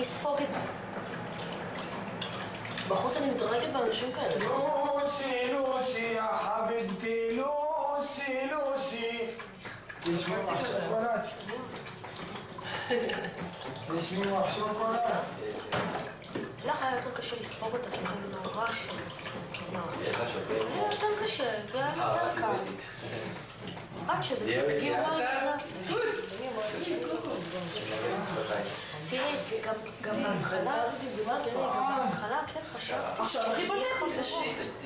אני אספוג את זה. בחוץ אני מתרגשת באנשים כאלה. לוסי, לוסי, יא חביבתי, לוסי, לוסי. תשמעו שוקולד. תשמעו שוקולד. לך היה יותר קשה לספוג אותה, כי זה נורא שונה. היה יותר קשה, זה היה יותר קל. עד שזה הגיעו תראי, גם בהתחלה, כן חשבתי,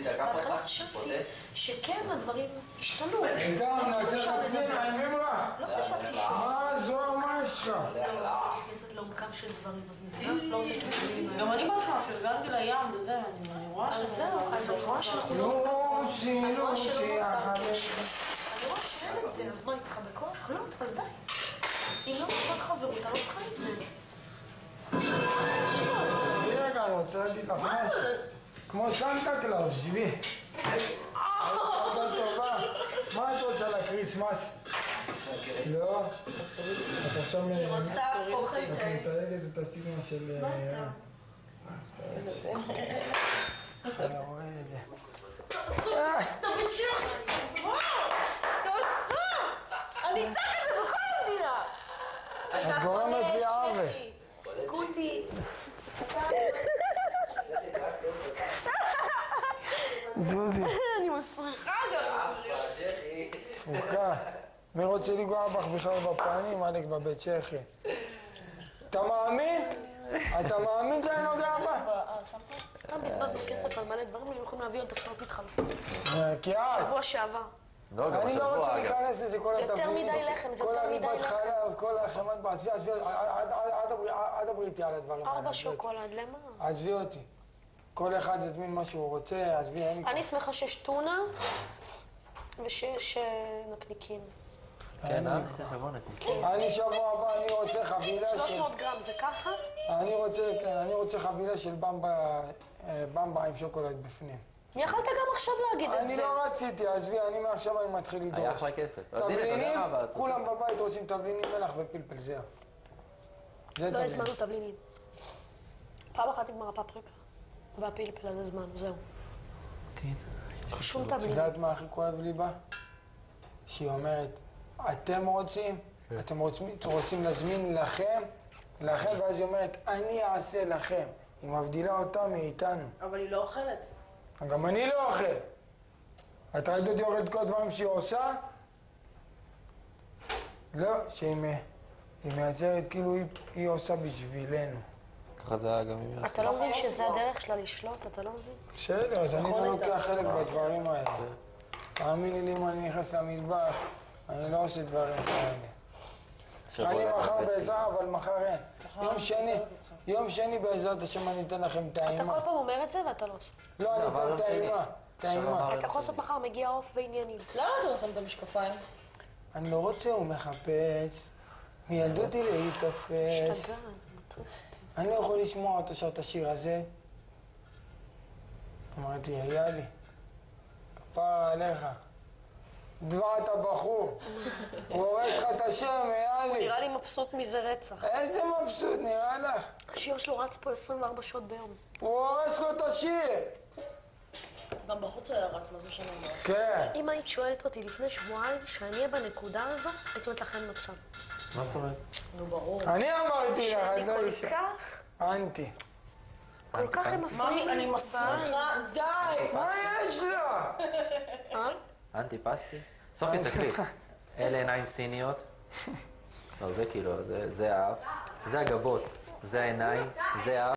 בהתחלה חשבתי שכן הדברים השתנו. איתם, נעשה את עצמנו, עם אמרה. לא חשבתי ש... מה זו, מה יש לך? לא, נכנסת לעומקם של דברים במדינה, לא רוצה שתקציבים. גם אני בהתחלה פרגנתי לים וזה, אני רואה אז שזה... זהו, אז אני רואה שאנחנו לא... לוסי, לוסי, החבר. אני רואה שאין את זה, אז מה, היא צריכה בכוח? לא, אז די. אם לא רוצה חברות, אני לא צריכה את זה. רגע, אני רוצה להגיד לך משהו. כמו סנטה קלאוס, שבי. עבודה טובה. מה את רוצה לקריסמס? לא? אתה שם... אני רוצה אוכל את מתאגת את הסטיגמה של... מה אתה? אתה רואה את זה. אתה בשוק! וואו! תעשו! אני אצעק את זה בכל המדינה! את גורמת לי עוול. תקוטי. זוזי. אני מסריחה גם. פוקה. מי רוצה לגוע בך בכלל בפנים? עלק בבית צ'כי. אתה מאמין? אתה מאמין שאני נוגע בה? סתם בזבזנו כסף על מלא דברים, הם יכולים להביא עוד תחתות מתחלפות. כי את. שבוע שעבר. אני לא רוצה להיכנס לזה כל התבלינים. זה יותר מדי לחם, זה יותר מדי לחם. כל החמת בה, עזבי, עד הבריטי על הדברים האלה. 4 שוקולד, למה? עזבי אותי. כל אחד יזמין מה שהוא רוצה, עזבי, אין לי... אני שמחה שיש טונה ושיש נקניקים. כן, שבוע נקניקים. אני שבוע הבא, אני רוצה חבילה של... 300 גרם, זה ככה? אני רוצה חבילה של במבה עם שוקולד בפנים. יכלת גם עכשיו להגיד את זה. אני לא רציתי, עזבי, אני מעכשיו אני מתחיל לדרוש. היה אחלה כסף. תבלינים, כולם בבית רוצים תבלינים, מלח ופלפל, זהו. לא הזמנו תבלינים. פעם אחת נגמר הפפריקה והפלפל, אז הזמנו, זהו. שום תבלינים. את יודעת מה הכי כואב לי בה? שהיא אומרת, אתם רוצים להזמין לכם, ואז היא אומרת, אני אעשה לכם. היא מבדילה אותה מאיתנו. אבל היא לא אוכלת. גם אני לא אוכל. את ראית אותי אוכלת כל הדברים שהיא עושה? לא, שהיא מייצרת כאילו היא עושה בשבילנו. ככה זה היה גם עם יוסי. אתה לא מבין שזה הדרך שלה לשלוט? אתה לא מבין? בסדר, אז אני לא לוקח חלק בדברים האלה. תאמיני לי, אם אני נכנס למטבח, אני לא עושה דברים כאלה. אני מחר בעזרה, אבל מחר אין. יום שני בעזרת השם אני אתן לכם טעימה. אתה כל פעם אומר את זה ואתה לא עושה. לא, אני אתן טעימה. אתה יכול לעשות מחר, מגיע עוף ועניינים. למה אתה לא שם את המשקפיים? אני לא רוצה, הוא מחפש. מילדותי להיתפס. השתגע. אני לא יכול לשמוע אותו שר את השיר הזה. אמרתי, היה לי. כפרה עליך. דבר את הבחור. הוא הורס לך את השם, היה לי. נראה לי מבסוט מזה רצח. איזה מבסוט, נראה לך? השיר שלו רץ פה 24 שעות ביום. הוא הורס לו את השיר. גם בחוץ היה רץ, מה זה שנה לא רץ? כן. אם היית שואלת אותי לפני שבועיים שאני אהיה בנקודה הזו, הייתי אומרת לכם מצב. מה זאת אומרת? נו, ברור. אני אמרתי לך, שאני את לא כל אישה. כך, אנטי. כל כך הם מפריעים. אני מסריחה, די! מה יש לה? אנטי פסטי? סופי, סקלי. אלה עיניים סיניות. לא, זה כאילו, זה האף. זה הגבות. זה העיניים. זה האף.